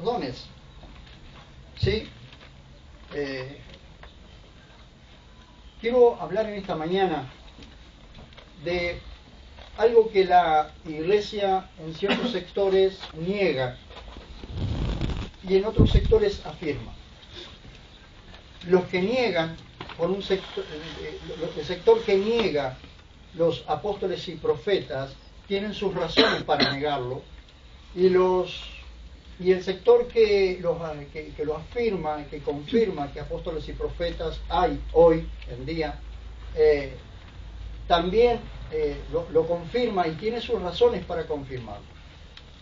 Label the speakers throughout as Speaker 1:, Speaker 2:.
Speaker 1: Dones. ¿Sí? Quiero hablar en esta mañana de algo que la Iglesia en ciertos sectores niega y en otros sectores afirma. Los que niegan, por un sector, el sector que niega los apóstoles y profetas, tienen sus razones para negarlo, y el sector que lo afirma, que confirma que apóstoles y profetas hay hoy en día, también lo confirma y tiene sus razones para confirmarlo.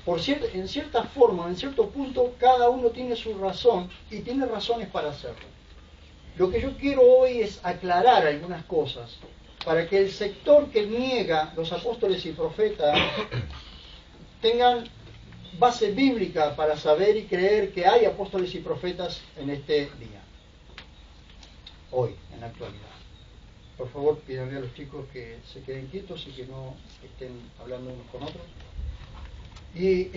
Speaker 1: En cierta forma, en cierto punto, cada uno tiene su razón y tiene razones para hacerlo. Lo que yo quiero hoy es aclarar algunas cosas para que el sector que niega los apóstoles y profetas tengan base bíblica para saber y creer que hay apóstoles y profetas en este día, hoy, en la actualidad. Por favor, pídanle a los chicos que se queden quietos y que no estén hablando unos con otros. Y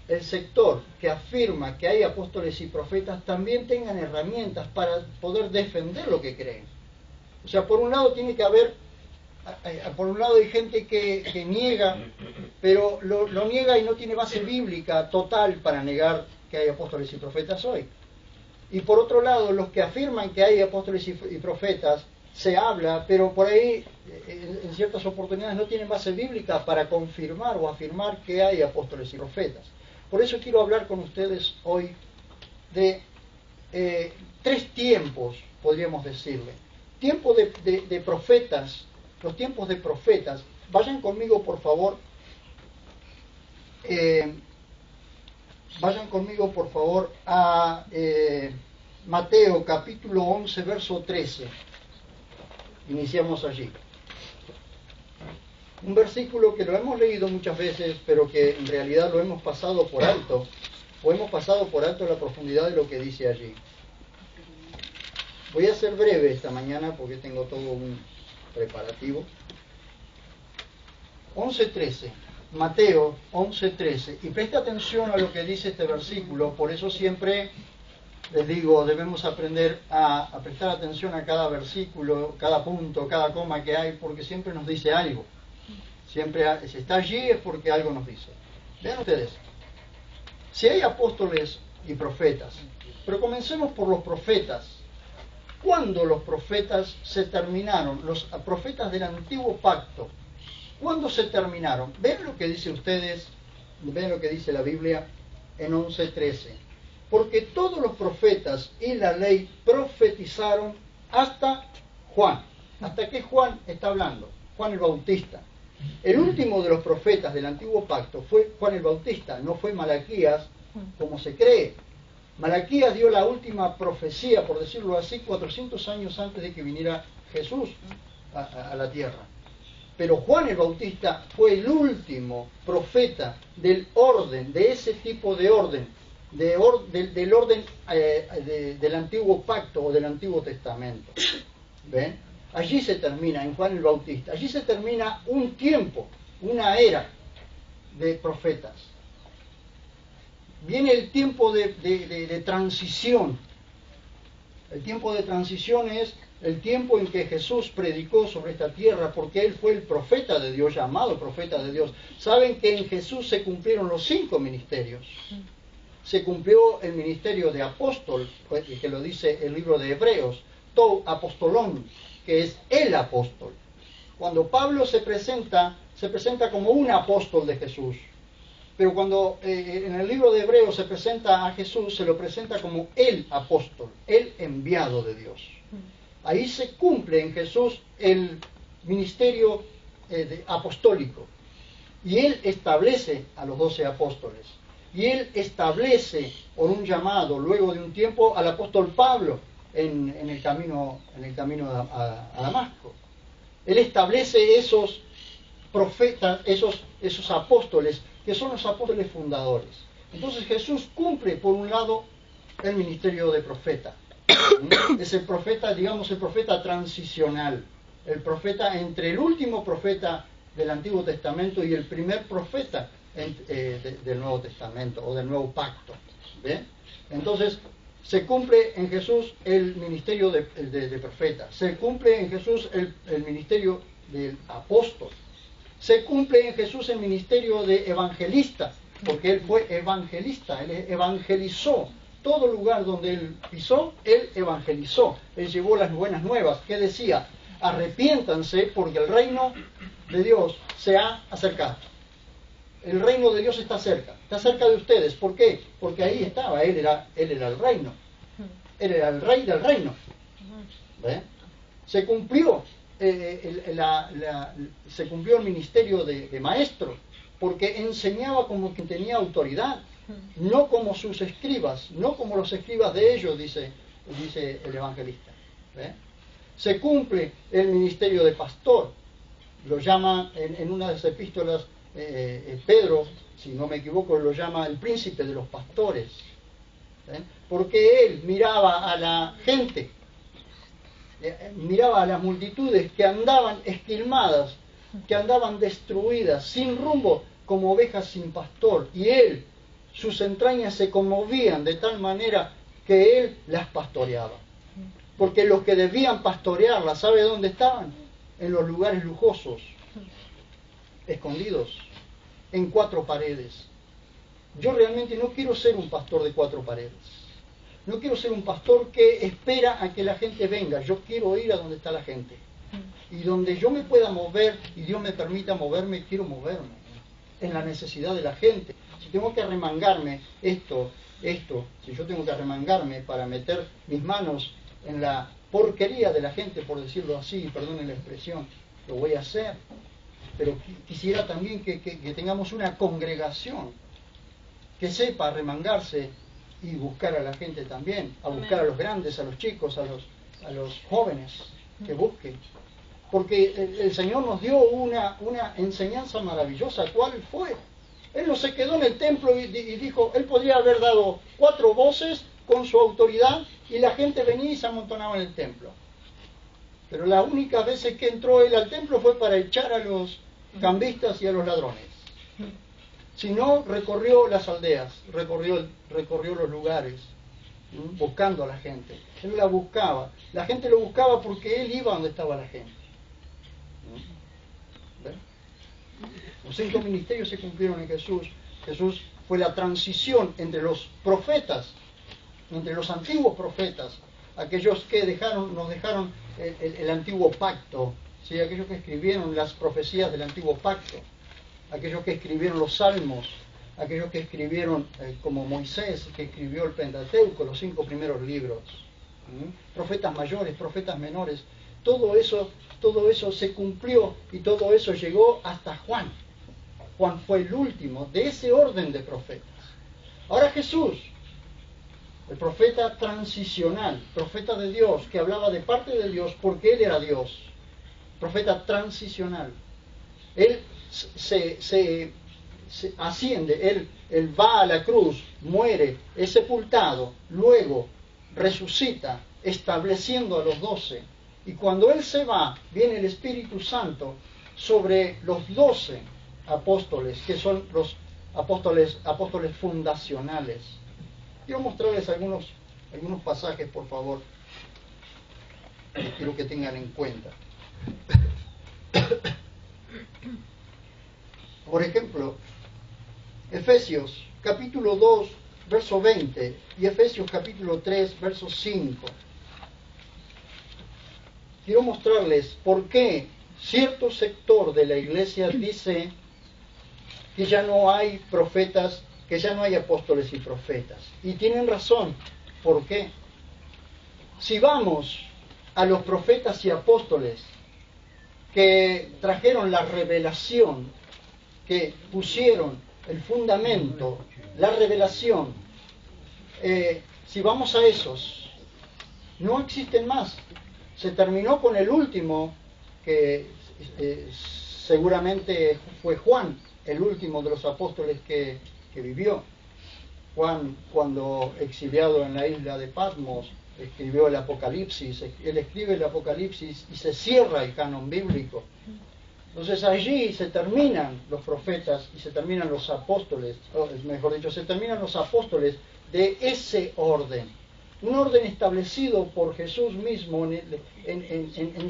Speaker 1: el sector que afirma que hay apóstoles y profetas también tengan herramientas para poder defender lo que creen. O sea, por un lado tiene que haber, por un lado hay gente que niega, pero lo niega y no tiene base bíblica total para negar que hay apóstoles y profetas hoy. Y por otro lado, los que afirman que hay apóstoles y profetas, se habla, pero por ahí en ciertas oportunidades no tienen base bíblica para confirmar o afirmar que hay apóstoles y profetas. Por eso quiero hablar con ustedes hoy de tres tiempos, podríamos decirle. Tiempo de profetas, los tiempos de profetas. Vayan conmigo, por favor. A Mateo capítulo 11, verso 13. Iniciamos allí. Un versículo que lo hemos leído muchas veces, pero que en realidad lo hemos pasado por alto, o hemos pasado por alto la profundidad de lo que dice allí. Voy a ser breve esta mañana porque tengo todo un preparativo. 11:13, Mateo 11:13, y presta atención a lo que dice este versículo. Por eso siempre les digo, debemos aprender a prestar atención a cada versículo, cada punto, cada coma que hay, porque siempre nos dice algo. Siempre, si está allí es porque algo nos dice. Vean ustedes, si hay apóstoles y profetas, pero comencemos por los profetas. ¿Cuándo los profetas se terminaron? Los profetas del antiguo pacto, ¿cuándo se terminaron? Ven lo que dice ustedes, ven lo que dice la Biblia en 11:13. Porque todos los profetas y la ley profetizaron hasta Juan. ¿Hasta qué Juan está hablando? Juan el Bautista. El último de los profetas del antiguo pacto fue Juan el Bautista, no fue Malaquías, como se cree. Malaquías dio la última profecía, por decirlo así, 400 años antes de que viniera Jesús a la tierra. Pero Juan el Bautista fue el último profeta del orden, de ese tipo de orden, del orden del antiguo pacto o del Antiguo Testamento. ¿Ven? Allí se termina, en Juan el Bautista, allí se termina un tiempo, una era de profetas. Viene el tiempo de transición. El tiempo de transición es el tiempo en que Jesús predicó sobre esta tierra, porque Él fue el profeta de Dios, llamado profeta de Dios. Saben que en Jesús se cumplieron los 5 ministerios. Se cumplió el ministerio de apóstol, que lo dice el libro de Hebreos, tou apostolón, que es el apóstol. Cuando Pablo se presenta como un apóstol de Jesús. Pero cuando en el libro de Hebreos se presenta a Jesús, se lo presenta como el apóstol, el enviado de Dios. Ahí se cumple en Jesús el ministerio apostólico. Y Él establece a los 12 apóstoles. Y Él establece por un llamado, luego de un tiempo, al apóstol Pablo en el camino a Damasco. Él establece esos profetas, esos apóstoles, que son los apóstoles fundadores. Entonces Jesús cumple, por un lado, el ministerio de profeta. Es el profeta, digamos, el profeta transicional. El profeta entre el último profeta del Antiguo Testamento y el primer profeta del Nuevo Testamento o del Nuevo Pacto. ¿Ve? Entonces, se cumple en Jesús el ministerio de profeta, se cumple en Jesús el ministerio del apóstol, se cumple en Jesús el ministerio de evangelista, porque Él fue evangelista, Él evangelizó. Todo lugar donde Él pisó, Él evangelizó. Él llevó las buenas nuevas, que decía, arrepiéntanse porque el reino de Dios se ha acercado. El reino de Dios está cerca de ustedes. ¿Por qué? Porque ahí estaba, Él era el reino. Él era el rey del reino. ¿Ve? Se cumplió se cumplió el ministerio de maestro, porque enseñaba como quien tenía autoridad, no como sus escribas, no como los escribas de ellos, dice el evangelista. ¿Ve? Se cumple el ministerio de pastor, lo llama en una de las epístolas, Pedro, si no me equivoco, lo llama el príncipe de los pastores, ¿ve? Porque él miraba a la gente, miraba a las multitudes que andaban esquilmadas, que andaban destruidas, sin rumbo, como ovejas sin pastor, y él, sus entrañas se conmovían de tal manera que él las pastoreaba. Porque los que debían pastorearlas, ¿sabe dónde estaban? En los lugares lujosos, escondidos, en 4 paredes. Yo realmente no quiero ser un pastor de 4 paredes. No quiero ser un pastor que espera a que la gente venga. Yo quiero ir a donde está la gente. Y donde yo me pueda mover y Dios me permita moverme, quiero moverme. En la necesidad de la gente. Si tengo que arremangarme si yo tengo que arremangarme para meter mis manos en la porquería de la gente, por decirlo así, perdonen la expresión, lo voy a hacer. Pero quisiera también que tengamos una congregación que sepa arremangarse y buscar a la gente también, a buscar a los grandes, a los chicos, a los jóvenes, que busquen. Porque el Señor nos dio una enseñanza maravillosa. ¿Cuál fue? Él no se quedó en el templo y dijo, Él podría haber dado 4 voces con su autoridad y la gente venía y se amontonaba en el templo. Pero las únicas veces que entró Él al templo fue para echar a los cambistas y a los ladrones. Si no, recorrió las aldeas, recorrió los lugares, buscando a la gente. Él la buscaba. La gente lo buscaba porque Él iba donde estaba la gente. ¿Ven? Los 5 ministerios se cumplieron en Jesús. Jesús fue la transición entre los profetas, entre los antiguos profetas, aquellos que nos dejaron el antiguo pacto, ¿sí? Aquellos que escribieron las profecías del antiguo pacto, aquellos que escribieron los salmos, aquellos que escribieron, como Moisés, que escribió el Pentateuco, los 5 primeros libros, profetas mayores, profetas menores, todo eso se cumplió y todo eso llegó hasta Juan. Juan fue el último de ese orden de profetas. Ahora Jesús, el profeta transicional, profeta de Dios, que hablaba de parte de Dios porque Él era Dios, profeta transicional. Él se asciende, él va a la cruz, muere, es sepultado, luego resucita, estableciendo a los 12. Y cuando Él se va, viene el Espíritu Santo sobre los 12 apóstoles, que son los apóstoles fundacionales. Quiero mostrarles algunos pasajes, por favor, que quiero que tengan en cuenta. Por ejemplo, Efesios capítulo 2, verso 20 y Efesios capítulo 3, verso 5. Quiero mostrarles por qué cierto sector de la iglesia dice que ya no hay profetas, que ya no hay apóstoles y profetas. Y tienen razón. ¿Por qué? Si vamos a los profetas y apóstoles que trajeron la revelación, que pusieron el fundamento, la revelación, si vamos a esos, no existen más. Se terminó con el último, que seguramente fue Juan, el último de los apóstoles que vivió. Juan, cuando exiliado en la isla de Patmos, escribió el Apocalipsis. Él escribe el Apocalipsis y se cierra el canon bíblico. Entonces allí se terminan los profetas y se terminan los apóstoles, mejor dicho, se terminan los apóstoles de ese orden. Un orden establecido por Jesús mismo en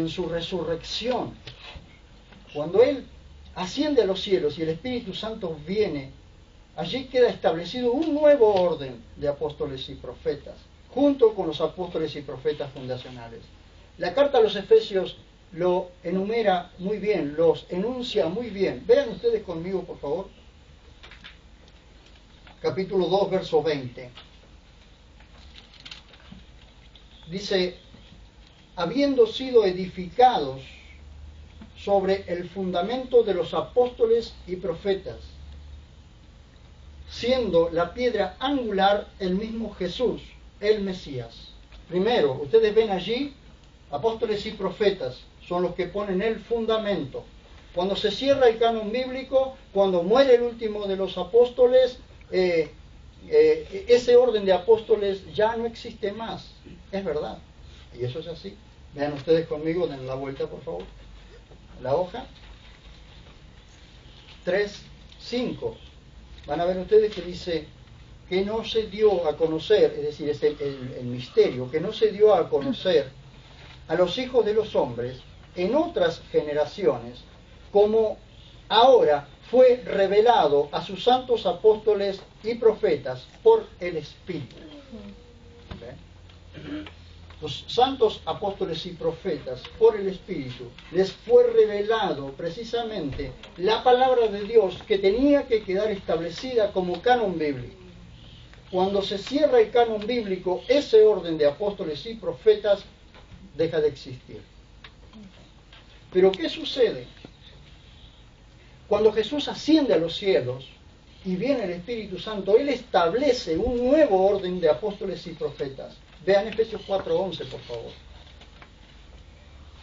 Speaker 1: su resurrección. Cuando Él asciende a los cielos y el Espíritu Santo viene, allí queda establecido un nuevo orden de apóstoles y profetas, junto con los apóstoles y profetas fundacionales. La carta a los Efesios lo enumera muy bien, los enuncia muy bien. Vean ustedes conmigo, por favor. Capítulo 2, verso 20. Dice, habiendo sido edificados sobre el fundamento de los apóstoles y profetas, siendo la piedra angular el mismo Jesús, el Mesías. Primero, ustedes ven allí, apóstoles y profetas son los que ponen el fundamento. Cuando se cierra el canon bíblico, cuando muere el último de los apóstoles, ese orden de apóstoles ya no existe más. Es verdad. Y eso es así. Vean ustedes conmigo, den la vuelta por favor. La hoja 3:5. Van a ver ustedes que dice que no se dio a conocer, es decir, es el misterio, que no se dio a conocer a los hijos de los hombres en otras generaciones, como ahora fue revelado a sus santos apóstoles y profetas por el Espíritu. ¿Ve? Los santos apóstoles y profetas, por el Espíritu, les fue revelado precisamente la palabra de Dios que tenía que quedar establecida como canon bíblico. Cuando se cierra el canon bíblico, ese orden de apóstoles y profetas deja de existir. Pero ¿qué sucede? Cuando Jesús asciende a los cielos y viene el Espíritu Santo, Él establece un nuevo orden de apóstoles y profetas. Vean Efesios 4:11, por favor.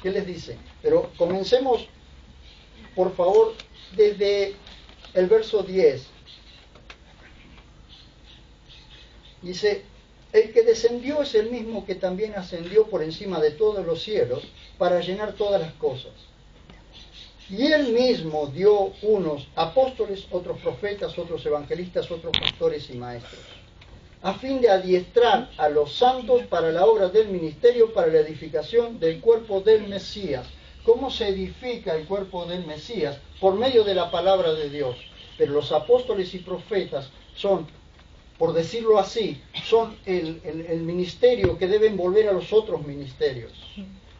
Speaker 1: ¿Qué les dice? Pero comencemos, por favor, desde el verso 10. Dice, el que descendió es el mismo que también ascendió por encima de todos los cielos para llenar todas las cosas. Y Él mismo dio unos apóstoles, otros profetas, otros evangelistas, otros pastores y maestros, a fin de adiestrar a los santos para la obra del ministerio, para la edificación del cuerpo del Mesías. ¿Cómo se edifica el cuerpo del Mesías? Por medio de la palabra de Dios. Pero los apóstoles y profetas son, por decirlo así, son el ministerio que debe envolver a los otros ministerios.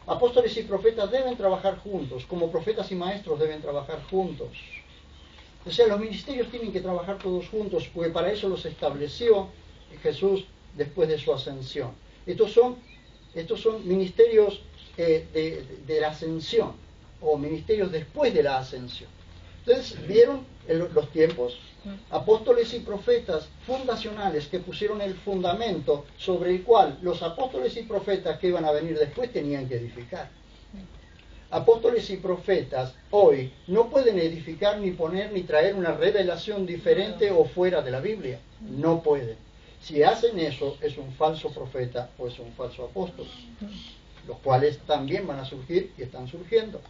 Speaker 1: Apóstoles y profetas deben trabajar juntos, como profetas y maestros deben trabajar juntos. O sea, los ministerios tienen que trabajar todos juntos, porque para eso los estableció Jesús después de su ascensión. Estos son ministerios de la ascensión, o ministerios después de la ascensión. Entonces, vieron los tiempos, apóstoles y profetas fundacionales que pusieron el fundamento sobre el cual los apóstoles y profetas que iban a venir después tenían que edificar. Apóstoles y profetas hoy no pueden edificar ni poner ni traer una revelación diferente o fuera de la Biblia. No pueden. Si hacen eso, es un falso profeta o es un falso apóstol, los cuales también van a surgir y están surgiendo.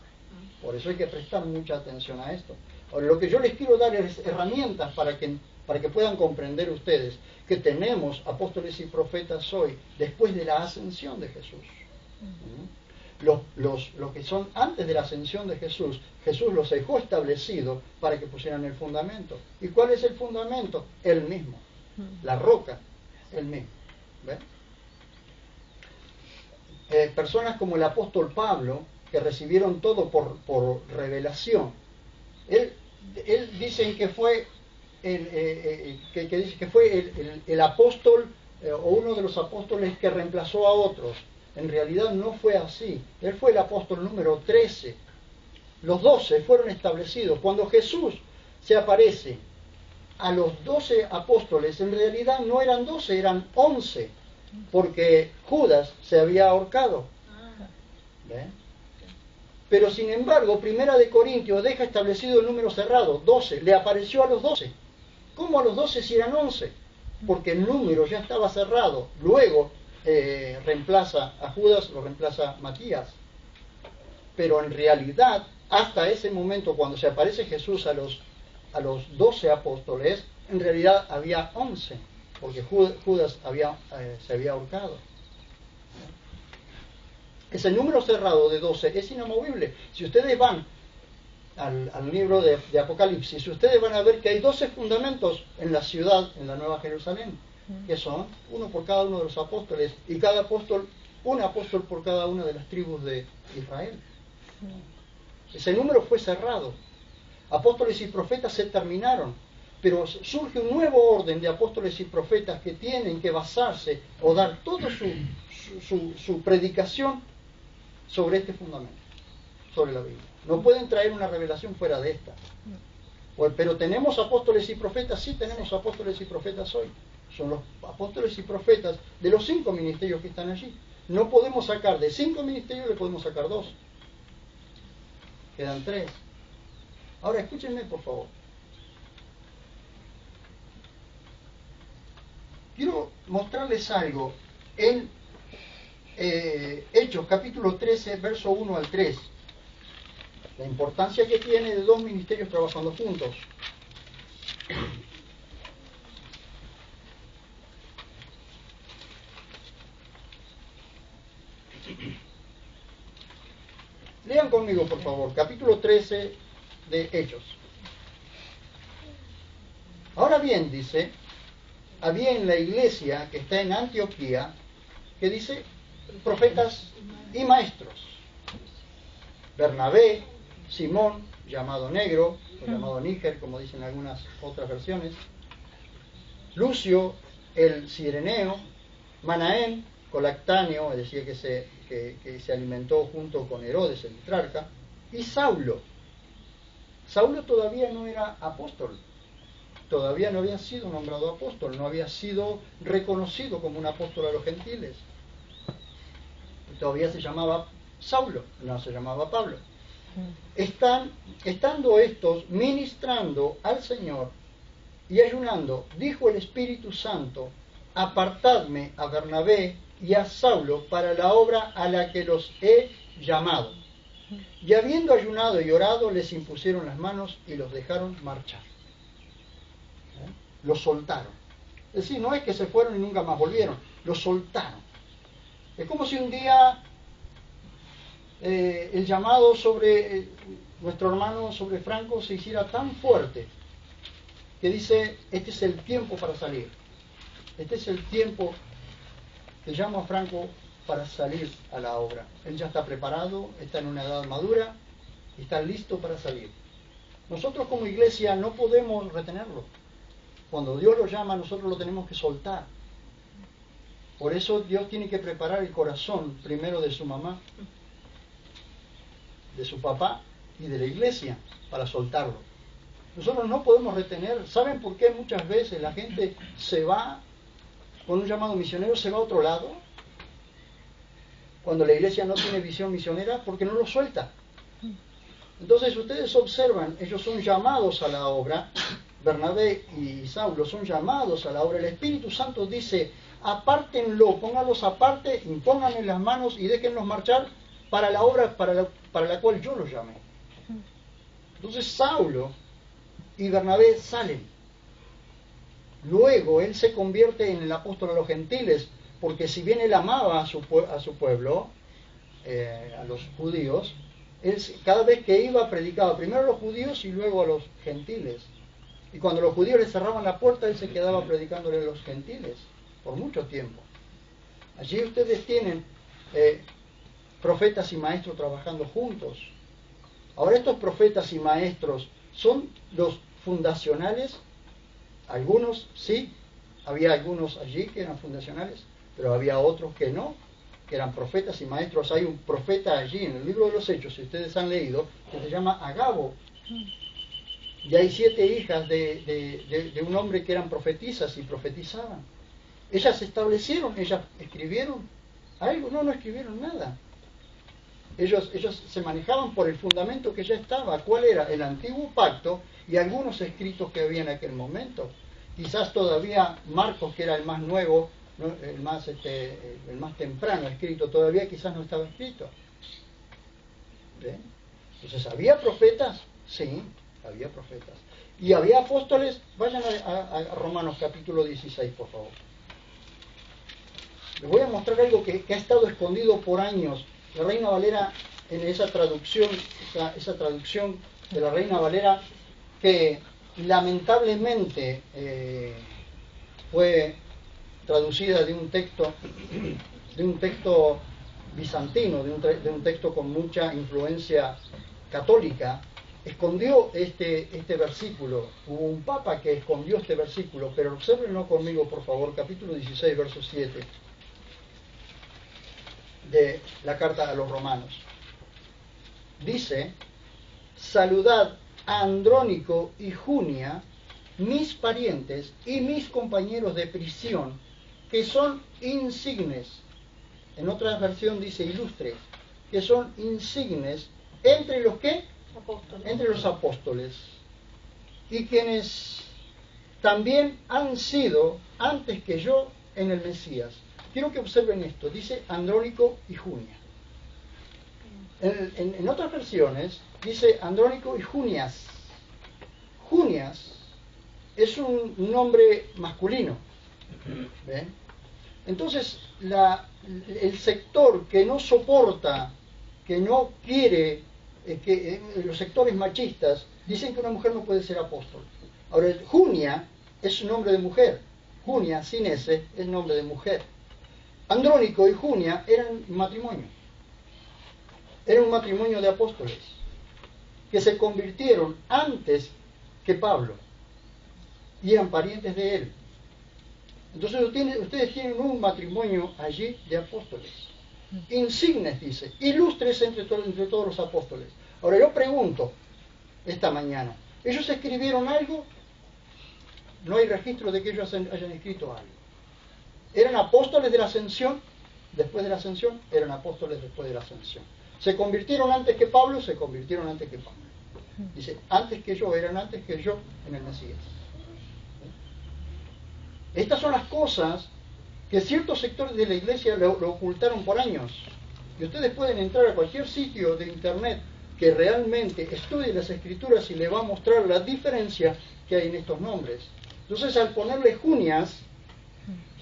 Speaker 1: Por eso hay que prestar mucha atención a esto. Ahora, lo que yo les quiero dar es herramientas para que puedan comprender ustedes que tenemos apóstoles y profetas hoy, después de la ascensión de Jesús. Los que son antes de la ascensión de Jesús, Jesús los dejó establecido para que pusieran el fundamento. ¿Y cuál es el fundamento? Él mismo. La roca, Él mismo. ¿Ven? Personas como el apóstol Pablo, que recibieron todo por revelación. Él dicen que fue el apóstol o uno de los apóstoles que reemplazó a otros. En realidad no fue así. Él fue el apóstol número 13. Los 12 fueron establecidos. Cuando Jesús se aparece a los 12 apóstoles, en realidad no eran 12, eran 11, porque Judas se había ahorcado. ¿Ven? Pero sin embargo, Primera de Corintios deja establecido el número cerrado, 12, le apareció a los 12. ¿Cómo a los 12 si eran 11? Porque el número ya estaba cerrado. Luego reemplaza a Judas, lo reemplaza Matías. Pero en realidad, hasta ese momento, cuando se aparece Jesús a los 12 apóstoles, en realidad había 11, porque Judas se había ahorcado. Ese número cerrado de 12 es inamovible. Si ustedes van al libro de Apocalipsis, ustedes van a ver que hay 12 fundamentos en la ciudad, en la Nueva Jerusalén, que son uno por cada uno de los apóstoles, y cada apóstol, un apóstol por cada una de las tribus de Israel. Ese número fue cerrado. Apóstoles y profetas se terminaron, pero surge un nuevo orden de apóstoles y profetas que tienen que basarse o dar toda su predicación sobre este fundamento, sobre la Biblia. No pueden traer una revelación fuera de esta. Pero tenemos apóstoles y profetas, sí tenemos apóstoles y profetas hoy. Son los apóstoles y profetas de los 5 ministerios que están allí. No podemos sacar de 5 ministerios, le podemos sacar 2. Quedan 3. Ahora escúchenme por favor. Quiero mostrarles algo en Hechos capítulo 13, verso 1 al 3. La importancia que tiene de 2 ministerios trabajando juntos. Lean conmigo, por favor, capítulo 13 de Hechos. Ahora bien, dice, había en la iglesia que está en Antioquía, que dice, profetas y maestros. Bernabé, Simón, llamado Negro, o llamado Níger, como dicen algunas otras versiones, Lucio, el Cireneo, Manaén, Colactaneo, es decir, que se alimentó junto con Herodes, el tetrarca, y Saulo. Saulo todavía no era apóstol, todavía no había sido nombrado apóstol, no había sido reconocido como un apóstol a los gentiles. Todavía se llamaba Saulo, no se llamaba Pablo. Estando estos ministrando al Señor y ayunando, dijo el Espíritu Santo, apartadme a Bernabé y a Saulo para la obra a la que los he llamado. Y habiendo ayunado y orado, les impusieron las manos y los dejaron marchar. Los soltaron. Es decir, no es que se fueron y nunca más volvieron, los soltaron. Es como si un día el llamado sobre nuestro hermano, sobre Franco, se hiciera tan fuerte que dice, este es el tiempo para salir. Este es el tiempo que llamo a Franco para salir a la obra. Él ya está preparado, está en una edad madura, está listo para salir. Nosotros como iglesia no podemos retenerlo. Cuando Dios lo llama, nosotros lo tenemos que soltar. Por eso Dios tiene que preparar el corazón primero de su mamá, de su papá y de la iglesia para soltarlo. Nosotros no podemos retener. ¿Saben por qué muchas veces la gente se va con un llamado misionero, se va a otro lado? Cuando la iglesia no tiene visión misionera, porque no lo suelta. Entonces ustedes observan, ellos son llamados a la obra. Bernabé y Saulo son llamados a la obra. El Espíritu Santo dice, apártenlo, pónganlos aparte, impónganle las manos y déjenlos marchar para la obra para la cual yo los llamé. Entonces Saulo y Bernabé salen. Luego él se convierte en el apóstol a los gentiles, porque si bien él amaba a su pueblo, a los judíos, él cada vez que iba predicaba primero a los judíos y luego a los gentiles. Y cuando los judíos le cerraban la puerta, él se quedaba predicándole a los gentiles por mucho tiempo. Allí ustedes tienen profetas y maestros trabajando juntos. Ahora estos profetas y maestros son los fundacionales. Algunos sí, había algunos allí que eran fundacionales, pero había otros que no, que eran profetas y maestros. Hay un profeta allí en el libro de los Hechos, si ustedes han leído, que se llama Agabo. Y hay 7 hijas de un hombre que eran profetisas y profetizaban. Ellas se establecieron, ellas escribieron algo, no escribieron nada. Ellos se manejaban por el fundamento que ya estaba. ¿Cuál era? El antiguo pacto y algunos escritos que había en aquel momento. Quizás todavía Marcos, que era el más nuevo, el más temprano escrito, todavía quizás no estaba escrito. ¿Ven? Entonces, ¿había profetas? Sí, había profetas. Y había apóstoles. Vayan a Romanos capítulo 16, por favor. Les voy a mostrar algo que ha estado escondido por años. La Reina Valera, en esa traducción, esa traducción de la Reina Valera, que lamentablemente fue traducida de un texto bizantino, de un texto con mucha influencia católica, escondió este versículo. Hubo un papa que escondió este versículo, pero obsérvenlo conmigo, por favor, capítulo 16, verso 7 de la carta a los romanos. Dice: saludad a Andrónico y Junia, mis parientes y mis compañeros de prisión, que son insignes. En otra versión dice ilustres, que son insignes entre los que entre los apóstoles, y quienes también han sido antes que yo en el Mesías. Quiero que observen esto. Dice Andrónico y Junia. En otras versiones dice Andrónico y Junias. Junias es un nombre masculino. ¿Ven? Entonces, el sector que no soporta, que no quiere, los sectores machistas dicen que una mujer no puede ser apóstol. Ahora, Junia es un nombre de mujer. Junia, sin S, es nombre de mujer. Andrónico y Junia eran matrimonio. Era un matrimonio de apóstoles que se convirtieron antes que Pablo y eran parientes de él. Entonces ustedes tienen un matrimonio allí de apóstoles. Insignes, dice, ilustres entre todos los apóstoles. Ahora yo pregunto, esta mañana, ¿ellos escribieron algo? No hay registro de que ellos hayan escrito algo. ¿Eran apóstoles de la ascensión? Después de la ascensión, eran apóstoles después de la ascensión. ¿Se convirtieron antes que Pablo? Se convirtieron antes que Pablo. Dice, antes que yo, eran antes que yo en el Mesías. Estas son las cosas que ciertos sectores de la iglesia lo ocultaron por años. Y ustedes pueden entrar a cualquier sitio de internet que realmente estudie las escrituras y le va a mostrar la diferencia que hay en estos nombres. Entonces, al ponerle Junias,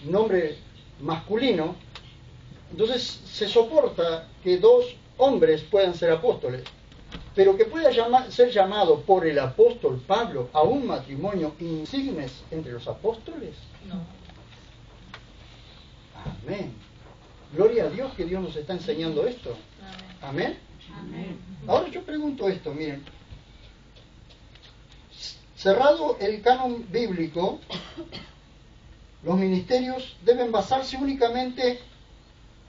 Speaker 1: nombre masculino, entonces se soporta que dos hombres puedan ser apóstoles, pero que pueda ser llamado por el apóstol Pablo a un matrimonio insignes entre los apóstoles.
Speaker 2: No.
Speaker 1: Amén. Gloria a Dios que Dios nos está enseñando esto. Amén.
Speaker 2: Amén.
Speaker 1: Ahora yo pregunto esto, miren. Cerrado el canon bíblico, los ministerios deben basarse únicamente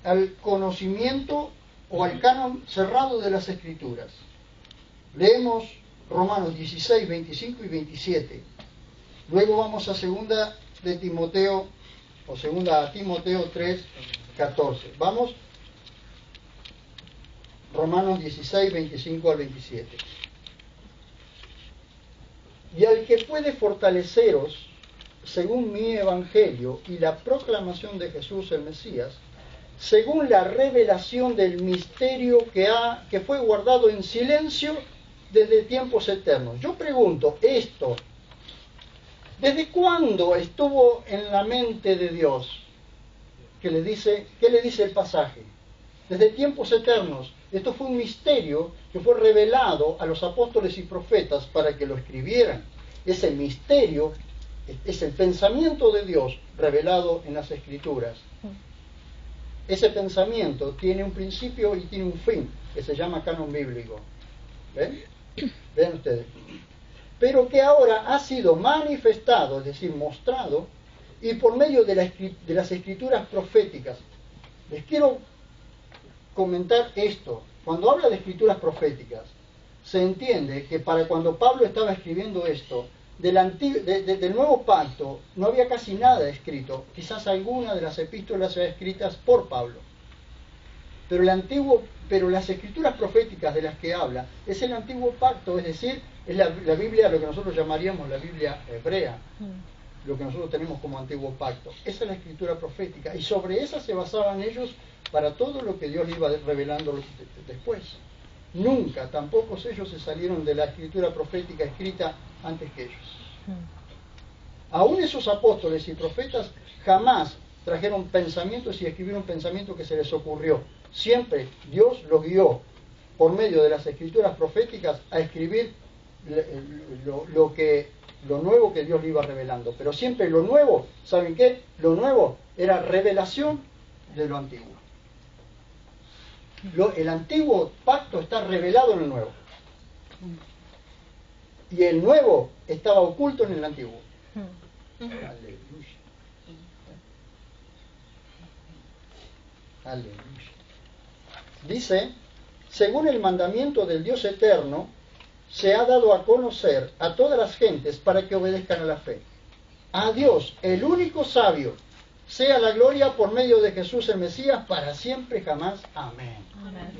Speaker 1: al conocimiento o al canon cerrado de las Escrituras. Leemos Romanos 16, 25 y 27. Luego vamos a segunda de Timoteo, o segunda a Timoteo 3, 14. Vamos, Romanos 16, 25 al 27. Y al que puede fortaleceros, según mi evangelio y la proclamación de Jesús el Mesías, según la revelación del misterio que fue guardado en silencio desde tiempos eternos. Yo pregunto, esto, ¿desde cuándo estuvo en la mente de Dios? ¿Qué le dice el pasaje? Desde tiempos eternos. Esto fue un misterio que fue revelado a los apóstoles y profetas para que lo escribieran. Ese misterio es el pensamiento de Dios revelado en las Escrituras. Ese pensamiento tiene un principio y tiene un fin, que se llama canon bíblico. ¿Ven? Ven ustedes. Pero que ahora ha sido manifestado, es decir, mostrado, y por medio de las escrituras proféticas. Les quiero comentar esto. Cuando habla de escrituras proféticas, se entiende que para cuando Pablo estaba escribiendo esto, del nuevo pacto no había casi nada escrito. Quizás alguna de las epístolas sea escritas por Pablo. Pero las escrituras proféticas de las que habla es el antiguo pacto, es decir, es la Biblia, lo que nosotros llamaríamos la Biblia hebrea, lo que nosotros tenemos como antiguo pacto. Esa es la escritura profética, y sobre esa se basaban ellos para todo lo que Dios le iba revelando después. Nunca, tampoco ellos se salieron de la escritura profética escrita antes que ellos. Aún esos apóstoles y profetas jamás trajeron pensamientos y escribieron pensamientos que se les ocurrió. Siempre Dios los guió por medio de las escrituras proféticas a escribir lo nuevo que Dios le iba revelando. Pero siempre lo nuevo, ¿saben qué? Lo nuevo era revelación de lo antiguo. El antiguo pacto está revelado en el nuevo. Y el nuevo estaba oculto en el antiguo. Aleluya. Aleluya. Dice, según el mandamiento del Dios eterno, se ha dado a conocer a todas las gentes para que obedezcan a la fe. A Dios, el único sabio, sea la gloria por medio de Jesús el Mesías, para siempre jamás. Amén. Amén.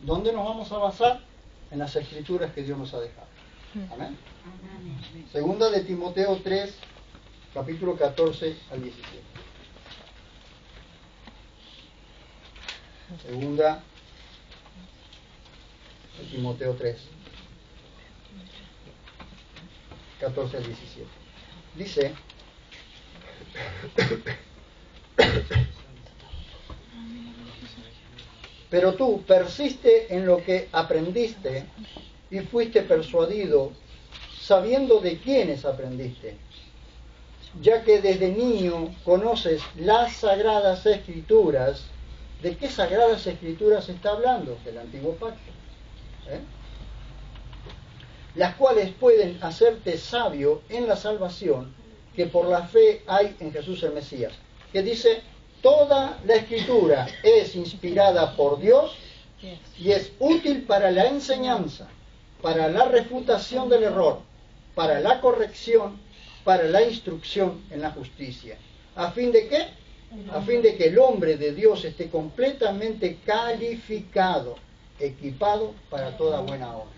Speaker 1: ¿Dónde nos vamos a basar? En las escrituras que Dios nos ha dejado. Amén. Segunda de Timoteo 3, capítulo 14 al 17. Segunda de Timoteo 3, 14 al 17. Dice: pero tú persiste en lo que aprendiste y fuiste persuadido, sabiendo de quiénes aprendiste, ya que desde niño conoces las sagradas escrituras. ¿De qué sagradas escrituras está hablando? Del antiguo pacto. Las cuales pueden hacerte sabio en la salvación que por la fe hay en Jesús el Mesías. Que dice, toda la escritura es inspirada por Dios y es útil para la enseñanza, para la refutación del error, para la corrección, para la instrucción en la justicia. ¿A fin de qué? A fin de que el hombre de Dios esté completamente calificado, equipado para toda buena obra.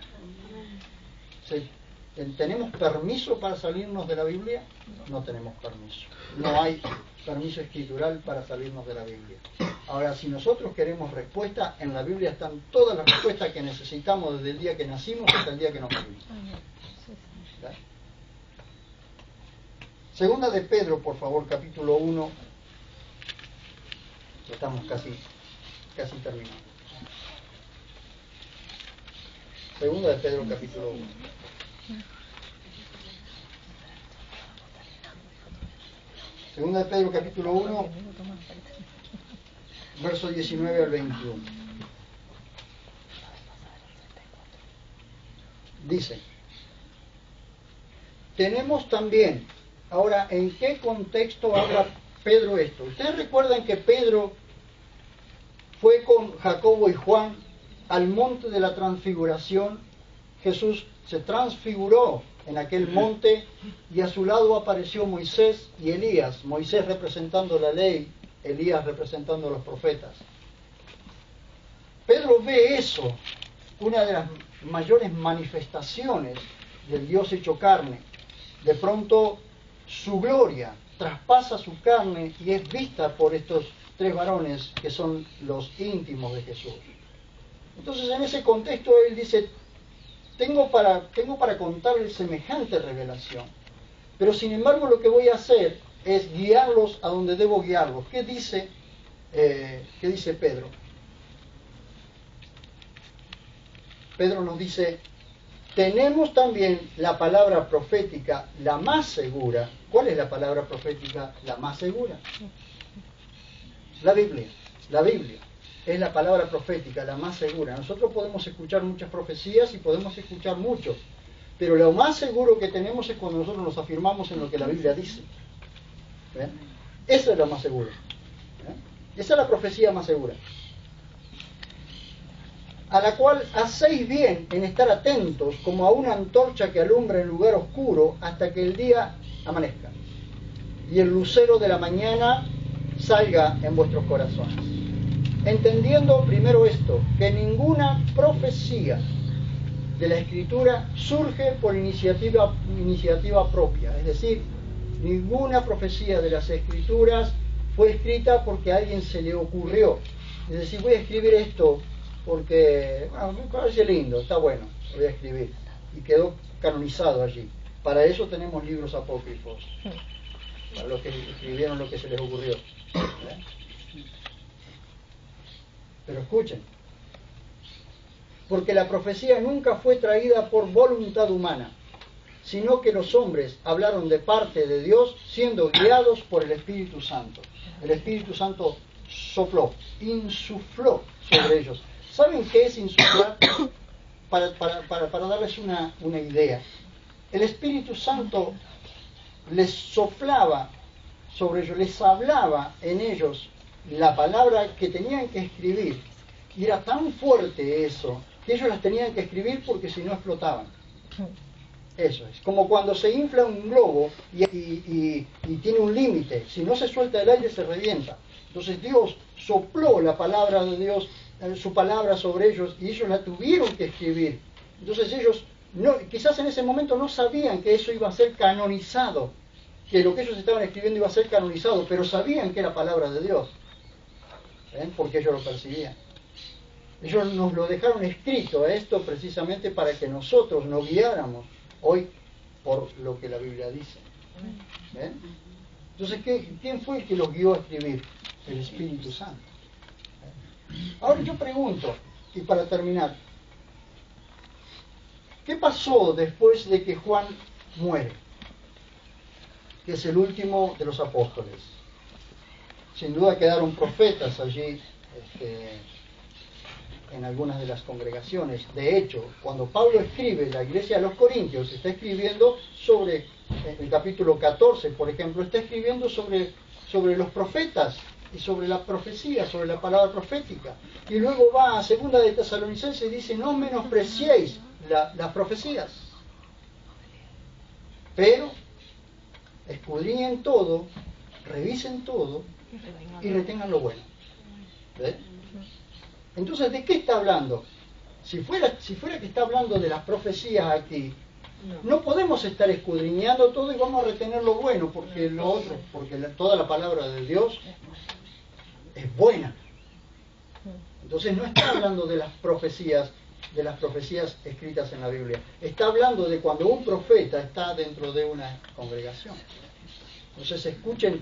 Speaker 1: ¿Tenemos permiso para salirnos de la Biblia? No tenemos permiso. No hay permiso escritural para salirnos de la Biblia. Ahora, si nosotros queremos respuesta, en la Biblia están todas las respuestas que necesitamos desde el día que nacimos hasta el día que nos morimos. ¿Verdad? Segunda de Pedro, por favor, capítulo 1. Estamos casi terminando. Segunda de Pedro, capítulo 1. Segunda de Pedro, capítulo 1, verso 19 al 21. Dice, tenemos también, ahora, ¿en qué contexto habla Pedro esto? Ustedes recuerdan que Pedro fue con Jacobo y Juan al monte de la transfiguración. Jesús se transfiguró en aquel monte y a su lado apareció Moisés y Elías. Moisés representando la ley, Elías representando a los profetas. Pedro ve eso, una de las mayores manifestaciones del Dios hecho carne. De pronto su gloria traspasa su carne y es vista por estos tres varones que son los íntimos de Jesús. Entonces, en ese contexto él dice, tengo para contarles semejante revelación, pero sin embargo lo que voy a hacer es guiarlos a donde debo guiarlos. ¿Qué dice Pedro? Pedro nos dice, tenemos también la palabra profética, la más segura. ¿Cuál es la palabra profética la más segura? La Biblia. La Biblia es la palabra profética, la más segura. Nosotros podemos escuchar muchas profecías y podemos escuchar mucho, pero lo más seguro que tenemos es cuando nosotros nos afirmamos en lo que la Biblia dice. ¿Ven? Eso es lo más seguro. ¿Ven? Esa es la profecía más segura. A la cual hacéis bien en estar atentos como a una antorcha que alumbra en lugar oscuro hasta que el día amanezca y el lucero de la mañana salga en vuestros corazones. Entendiendo primero esto, que ninguna profecía de la Escritura surge por iniciativa propia, es decir, ninguna profecía de las Escrituras fue escrita porque a alguien se le ocurrió. Es decir, voy a escribir esto porque me parece lindo, está bueno, lo voy a escribir. Y quedó canonizado allí. Para eso tenemos libros apócrifos, para los que escribieron lo que se les ocurrió. Pero escuchen, porque la profecía nunca fue traída por voluntad humana, sino que los hombres hablaron de parte de Dios siendo guiados por el Espíritu Santo. El Espíritu Santo sopló, insufló sobre ellos. ¿Saben qué es insuflar? Para darles una idea. El Espíritu Santo les soplaba sobre ellos, les hablaba en ellos la palabra que tenían que escribir. Y era tan fuerte eso, que ellos las tenían que escribir porque si no explotaban. Eso es. Como cuando se infla un globo y tiene un límite. Si no se suelta el aire, se revienta. Entonces Dios sopló la palabra de Dios, su palabra sobre ellos, y ellos la tuvieron que escribir. Entonces ellos, quizás en ese momento no sabían que eso iba a ser canonizado, que lo que ellos estaban escribiendo iba a ser canonizado, pero sabían que era palabra de Dios, porque ellos lo percibían. Ellos nos lo dejaron escrito, esto precisamente para que nosotros nos guiáramos hoy por lo que la Biblia dice. ¿Ven? Entonces, ¿quién fue el que los guió a escribir? El Espíritu Santo. Ahora yo pregunto, y para terminar, ¿qué pasó después de que Juan muere? Que es el último de los apóstoles. Sin duda quedaron profetas allí, en algunas de las congregaciones. De hecho, cuando Pablo escribe la iglesia a los Corintios, está escribiendo sobre, en el capítulo 14, por ejemplo, está escribiendo sobre los profetas y sobre la profecía, sobre la palabra profética. Y luego va a segunda de Tesalonicenses y dice, no menospreciéis las profecías, pero escudriñen todo, revisen todo y retengan lo bueno. ¿Ves? Entonces, ¿de qué está hablando? Si fuera que está hablando de las profecías aquí, no podemos estar escudriñando todo y vamos a retener lo bueno, porque toda la palabra de Dios es buena. Entonces no está hablando de las profecías escritas en la Biblia. Está hablando de cuando un profeta está dentro de una congregación. Entonces escuchen,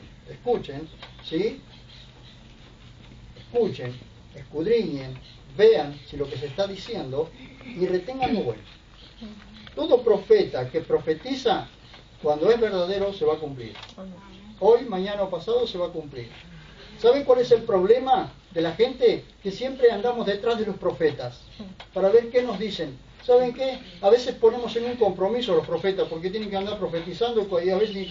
Speaker 1: ¿sí? Escuchen, escudriñen, vean si lo que se está diciendo y retengan lo bueno. Todo profeta que profetiza, cuando es verdadero, se va a cumplir. Hoy, mañana o pasado se va a cumplir. ¿Saben cuál es el problema de la gente? Que siempre andamos detrás de los profetas para ver qué nos dicen. ¿Saben qué? A veces ponemos en un compromiso a los profetas porque tienen que andar profetizando y a veces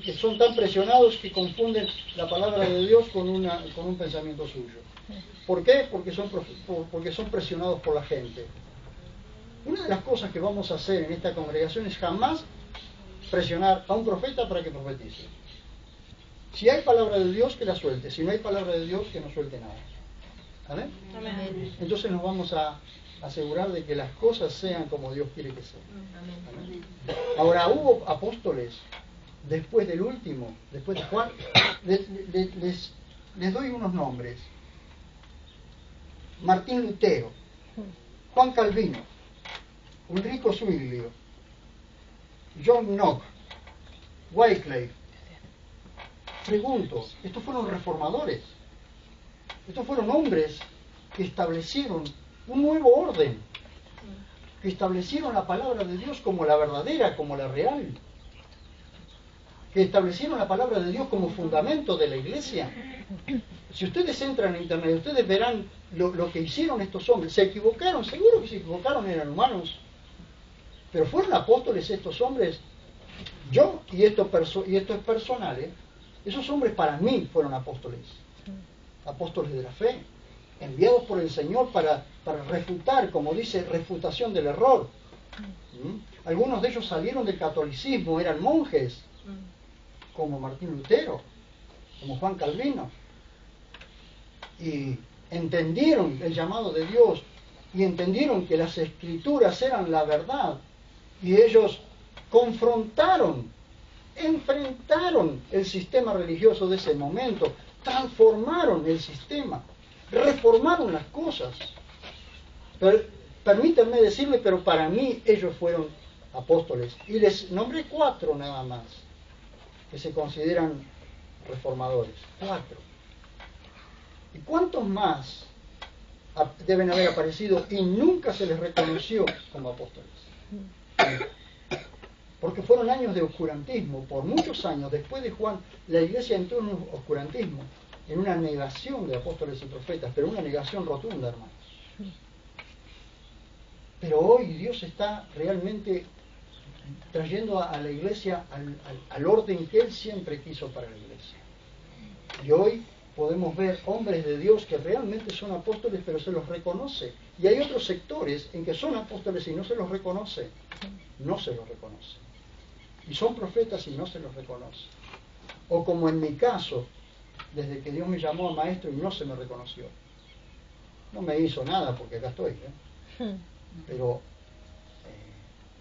Speaker 1: que son tan presionados que confunden la palabra de Dios con un pensamiento suyo. ¿Por qué? Porque son presionados por la gente. Una de las cosas que vamos a hacer en esta congregación es jamás presionar a un profeta para que profetice. Si hay palabra de Dios, que la suelte. Si no hay palabra de Dios, que no suelte nada. ¿Vale? Amén. Entonces nos vamos a asegurar de que las cosas sean como Dios quiere que sean. ¿Vale? Ahora, hubo apóstoles después del último, después de Juan. Les doy unos nombres. Martín Lutero, Juan Calvino, Ulrico Zwinglio, John Knox, Wycliffe. Pregunto, ¿estos fueron reformadores? Estos fueron hombres que establecieron un nuevo orden, que establecieron la palabra de Dios como la verdadera, como la real, que establecieron la palabra de Dios como fundamento de la iglesia. Si ustedes entran en internet, ustedes verán lo que hicieron estos hombres. Se equivocaron, seguro que se equivocaron, eran humanos, pero fueron apóstoles estos hombres. Yo, y esto es personal, esos hombres para mí fueron apóstoles de la fe, enviados por el Señor para refutar, como dice, refutación del error. Algunos de ellos salieron del catolicismo, eran monjes, como Martín Lutero, como Juan Calvino, y entendieron el llamado de Dios y entendieron que las escrituras eran la verdad, y ellos enfrentaron el sistema religioso de ese momento, transformaron el sistema, reformaron las cosas. Pero permítanme decirle, pero para mí ellos fueron apóstoles. Y les nombré 4 nada más, que se consideran reformadores. 4. ¿Y cuántos más deben haber aparecido y nunca se les reconoció como apóstoles? Porque fueron años de oscurantismo. Por muchos años, después de Juan, la iglesia entró en un oscurantismo, en una negación de apóstoles y profetas, pero una negación rotunda, hermanos. Pero hoy Dios está realmente trayendo a la iglesia al orden que Él siempre quiso para la iglesia. Y hoy podemos ver hombres de Dios que realmente son apóstoles, pero se los reconoce. Y hay otros sectores en que son apóstoles y no se los reconoce. No se los reconoce. Y son profetas y no se los reconoce. O como en mi caso, desde que Dios me llamó a maestro y no se me reconoció. No me hizo nada porque acá estoy, pero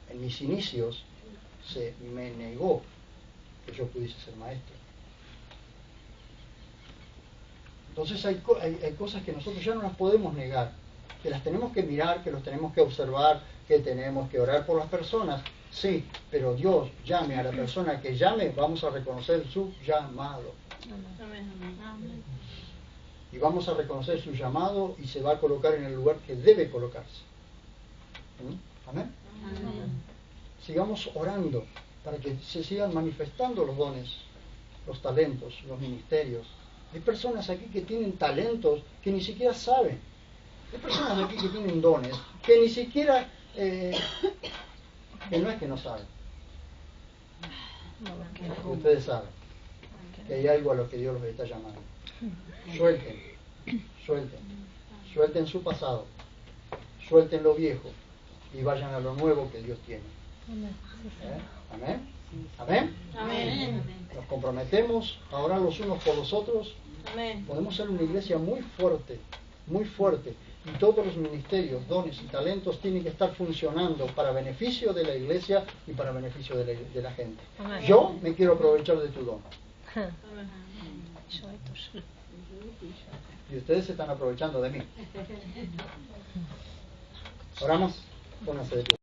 Speaker 1: en mis inicios se me negó que yo pudiese ser maestro. Entonces hay cosas que nosotros ya no las podemos negar, que las tenemos que mirar, que los tenemos que observar, que tenemos que orar por las personas, sí, pero Dios llame a la persona que llame, vamos a reconocer su llamado. Y vamos a reconocer su llamado y se va a colocar en el lugar que debe colocarse. ¿Amén? Amén. Sigamos orando para que se sigan manifestando los dones, los talentos, los ministerios. Hay personas aquí que tienen talentos que ni siquiera saben. Hay personas aquí que tienen dones que ni siquiera, que no es que no saben. Que ustedes saben que hay algo a lo que Dios los está llamando. Suelten su pasado, suelten lo viejo y vayan a lo nuevo que Dios tiene. ¿Amén? ¿Amén?
Speaker 2: Amén.
Speaker 1: Nos comprometemos a orar los unos por los otros.
Speaker 2: Amén.
Speaker 1: Podemos ser una iglesia muy fuerte, y todos los ministerios, dones y talentos tienen que estar funcionando para beneficio de la iglesia y para beneficio de la gente.
Speaker 2: Amén.
Speaker 1: Yo me quiero aprovechar de tu don. Y ustedes se están aprovechando de mí. ¿Oramos? Pónganse de pie.